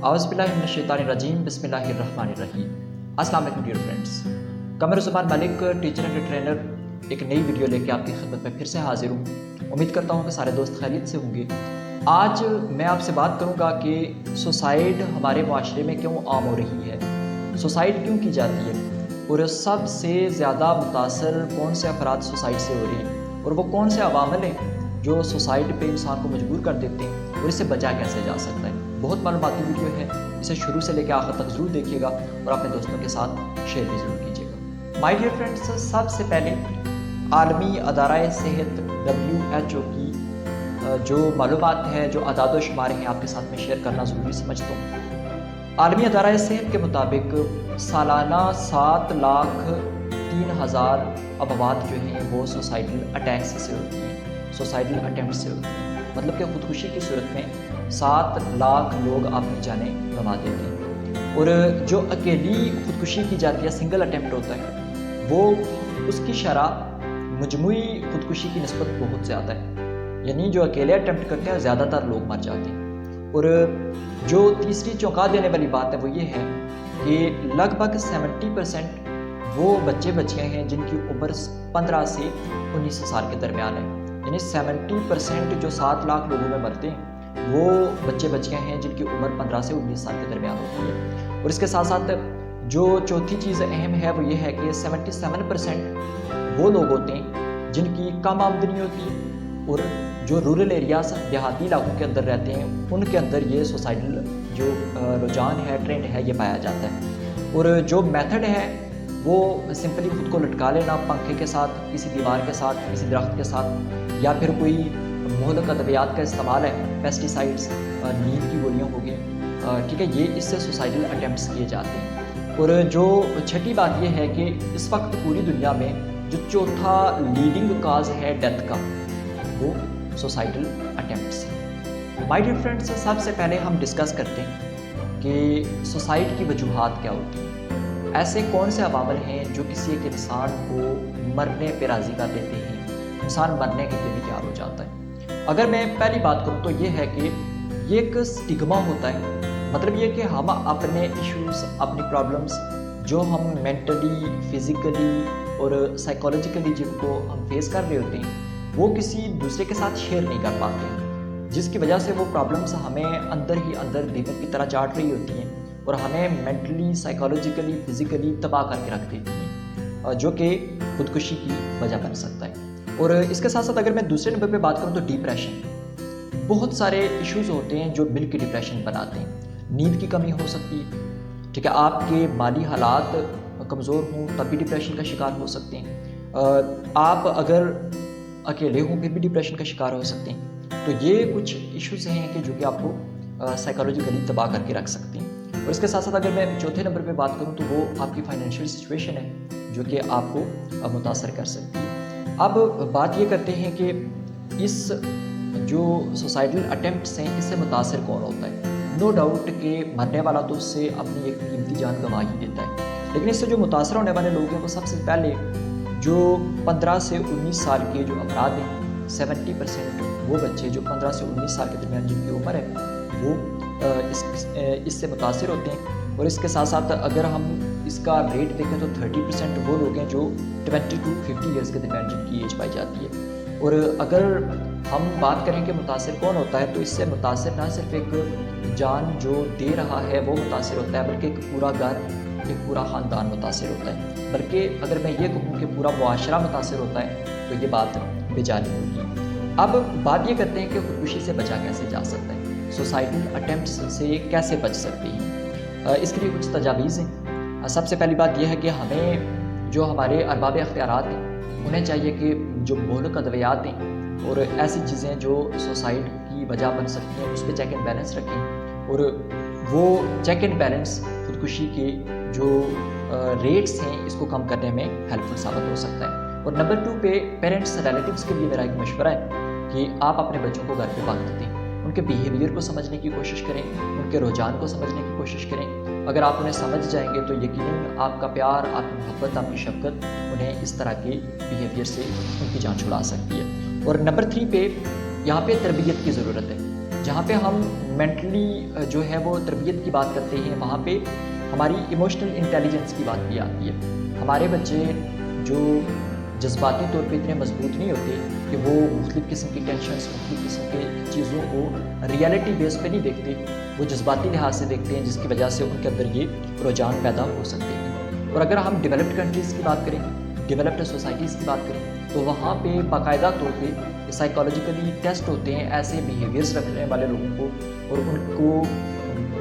औज़ुबिल्लाहिमिनश्शैतानिर्रजीम बिस्मिल्लाहिर्रहमानिर्रहीम। अस्सलाम वालेकुम dear friends, Qamar Usman Malik teacher and trainer एक नई वीडियो लेके आपकी खिदमत में फिर से हाजिर हूँ। उम्मीद करता हूँ कि सारे दोस्त खैरियत से होंगे। आज मैं आपसे बात करूँगा कि सुसाइड हमारे माशरे में क्यों आम हो रही है, सुसाइड क्यों की जाती है और सबसे ज़्यादा मुतासर कौन से अफराद सुसाइड से हो रहे हैं और वो कौन से अवामल हैं जो सुसाइड पे इंसान को मजबूर कर देते हैं और इससे बचा कैसे जा सकता है। बहुत मालूमाती वीडियो है, इसे शुरू से लेकर आखिर तक ज़रूर देखिएगा और अपने दोस्तों के साथ शेयर भी ज़रूर कीजिएगा। माय डियर फ्रेंड्स, सबसे पहले आलमी अदारा सेहत WHO की जो मालूमात है, जो अदाद व शुमार हैं, आपके साथ में शेयर करना ज़रूरी समझता हूँ। आलमी अदारा सेहत के मुताबिक सालाना 7,03,000 अमवात जो हैं वो सुसाइडल अटैक्स से होती हैं, सुसाइडल अटैम्प्ट से होती हैं। मतलब कि ख़ुदकुशी की सूरत में 7 लाख लोग अपनी जानें गंवा देते हैं। और जो अकेली ख़ुदकुशी की जाती है, सिंगल अटैम्प्ट होता है, वो उसकी शरह मजमूई ख़ुदकुशी की निस्बत बहुत ज़्यादा है। यानी जो अकेले अटैम्प्ट करते हैं ज़्यादातर लोग मर जाते हैं। और जो तीसरी चौंका देने वाली बात है वो ये है कि लगभग 70% वो बच्चे बच्चियाँ हैं जिनकी उम्र 15 से 19 साल के दरमियान है। यानी 70% जो 7 लाख लोगों में मरते हैं वो बच्चे बच्चियाँ हैं जिनकी उम्र 15 से 19 साल के दरमियान होती है। और इसके साथ साथ जो चौथी चीज़ अहम है वो ये है कि 77% वो लोग होते हैं जिनकी कम आमदनी होती है और जो रूरल एरियाज देहाती इलाकों के अंदर रहते हैं उनके अंदर ये सुसाइडल जो रुझान है, ट्रेंड है, ये पाया जाता है। और जो मेथड है वो सिंपली खुद को लटका लेना पंखे के साथ, किसी दीवार के साथ, किसी दरख्त के साथ, या फिर कोई मुहलक अद्वियात का इस्तेमाल है, पेस्टिसाइड्स, नींद की गोलियाँ हो गई, ठीक है, ये इससे सुसाइडल अटैम्प्ट्स किए जाते हैं। और जो छठी बात ये है कि इस वक्त पूरी दुनिया में जो चौथा लीडिंग काज है डेथ का वो सुसाइडल अटैम्प्ट्स है। माय डियर फ्रेंड्स, सबसे पहले हम डिस्कस करते हैं कि सुसाइड की वजूहात क्या होती हैं। ऐसे कौन से अवामल हैं जो किसी एक इंसान को मरने पे राज़ी कर देते हैं, इंसान मरने के लिए भी तैयार हो जाता है। अगर मैं पहली बात करूँ तो ये है कि ये एक स्टिग्मा होता है। मतलब ये कि हम अपने इश्यूज़, अपनी प्रॉब्लम्स जो हम मेंटली, फिज़िकली और साइकोलॉजिकली जिनको हम फेस कर रहे होते हैं वो किसी दूसरे के साथ शेयर नहीं कर पाते, जिसकी वजह से वो प्रॉब्लम्स हमें अंदर ही अंदर दीमक की तरह चाट रही होती हैं और हमें मेंटली, साइकोलॉजिकली, फिज़िकली तबाह करके रख देती हैं, जो कि खुदकुशी की वजह बन सकता है। और इसके साथ साथ अगर मैं दूसरे नंबर पे बात करूँ तो डिप्रेशन, बहुत सारे इश्यूज़ होते हैं जो मिल के डिप्रेशन बनाते हैं। नींद की कमी हो सकती है, ठीक है, आपके माली हालात कमज़ोर हों तब भी डिप्रेशन का शिकार हो सकते हैं, आप अगर अकेले हों फिर भी डिप्रेशन का शिकार हो सकते हैं। तो ये कुछ इश्यूज़ हैं कि जो कि आपको साइकोलॉजिकली तबाह करके रख सकते हैं। और इसके साथ साथ अगर मैं चौथे नंबर पे बात करूं तो वो आपकी फाइनेंशियल सिचुएशन है जो कि आपको मुतासर कर सकती है। अब बात ये करते हैं कि इस जो सुसाइडल अटैम्प्ट्स हैं इससे मुतासर कौन होता है। नो डाउट कि मरने वाला तो उससे अपनी एक कीमती जान गंवा ही देता है, लेकिन इससे जो मुतासर होने वाले लोग हैं वो सबसे पहले जो 15 से 19 साल के जो अफराद हैं, 70% वो बच्चे जो 15 से 19 साल के दरमियान जिनकी उम्र है वो इससे मुतासर होते हैं। और इसके साथ साथ अगर हम इसका रेट देखें तो 30% वो लोग हैं जो 20 to 50 ईयर्स के दरमियान जिनकी एज पाई जाती है। और अगर हम बात करें कि मुतासर कौन होता है तो इससे मुतासर ना सिर्फ एक जान जो दे रहा है वो मुतासर होता है, बल्कि एक पूरा घर, एक पूरा ख़ानदान मुतासर होता है। बल्कि अगर मैं ये कहूँ कि पूरा मुआशरा मुतासर होता है तो ये बात बेजानी होगी। अब बात ये करते हैं कि खुदकुशी से बचा कैसे जा सकता है, सुसाइडल अटैम्प्ट्स से कैसे बच सकते हैं। इसके लिए कुछ तजावीज़ हैं। सबसे पहली बात यह है कि हमें जो हमारे अरबाब इख्तियारात हैं उन्हें चाहिए कि जो मुहलक अद्वियात हैं और ऐसी चीज़ें जो सुसाइड की वजह बन सकती हैं उस पर चेक एंड बैलेंस रखें। और वो चेक एंड बैलेंस खुदकुशी के जो रेट्स हैं इसको कम करने में हेल्पफुल साबित हो सकता है। और नंबर 2 पे पेरेंट्स, रिलेटिव्स के लिए मेरा एक मशवरा है कि आप अपने बच्चों को घर पे वक्त दें, उनके बिहेवियर को समझने की कोशिश करें, उनके रुझान को समझने की कोशिश करें। अगर आप उन्हें समझ जाएंगे तो यकीनन आपका प्यार, आपकी मोहब्बत, आपकी शफ़क़त उन्हें इस तरह के बिहेवियर से उनकी जान छुड़ा सकती है। और नंबर 3 पे यहाँ पे तरबियत की ज़रूरत है। جہاں پہ ہم مینٹلی جو ہے وہ تربیت کی بات کرتے ہیں، وہاں پہ ہماری ایموشنل انٹیلیجنس کی بات بھی آتی ہے۔ ہمارے بچے جو جذباتی طور پہ اتنے مضبوط نہیں ہوتے کہ وہ مختلف قسم کی ٹینشنز، مختلف قسم کے چیزوں کو ریئلٹی بیس پہ نہیں دیکھتے، وہ جذباتی لحاظ سے دیکھتے ہیں، جس کی وجہ سے ان کے اندر یہ رجحان پیدا ہو سکتے ہیں۔ اور اگر ہم ڈیولپڈ کنٹریز کی بات کریں، ڈیولپڈ سوسائٹیز کی بات کریں، تو وہاں پہ باقاعدہ طور پہ سائیکالوجیکلی ٹیسٹ ہوتے ہیں ایسے بیہیویئرس رکھنے والے لوگوں کو، اور ان کو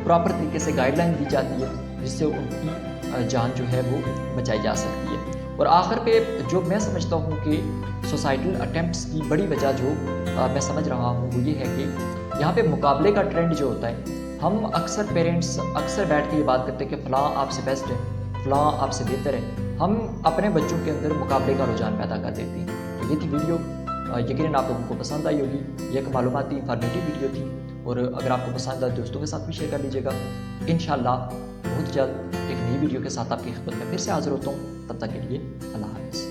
پراپر طریقے سے گائیڈ لائن دی جاتی ہے جس سے ان کی جان جو ہے وہ بچائی جا سکتی ہے۔ اور آخر پہ جو میں سمجھتا ہوں کہ سوسائٹل اٹیمپٹس کی بڑی وجہ جو میں سمجھ رہا ہوں وہ یہ ہے کہ یہاں پہ مقابلے کا ٹرینڈ جو ہوتا ہے، ہم اکثر پیرنٹس اکثر بیٹھ کے یہ بات کرتے ہیں کہ فلاں آپ سے بیسٹ ہے، فلاں آپ سے بہتر ہے، ہم اپنے بچوں کے اندر مقابلے کا رجحان پیدا کر دیتے ہیں۔ تو یہ تھی ویڈیو، یقیناً آپ لوگوں کو پسند آئی ہوگی، یہ ایک معلوماتی انفارمیٹیو ویڈیو تھی، اور اگر آپ کو پسند آئے دوستوں کے ساتھ بھی شیئر کر لیجیے گا۔ انشاءاللہ بہت جلد ایک نئی ویڈیو کے ساتھ آپ کی خدمت میں پھر سے حاضر ہوتا ہوں، تب تک کے لیے اللہ حافظ۔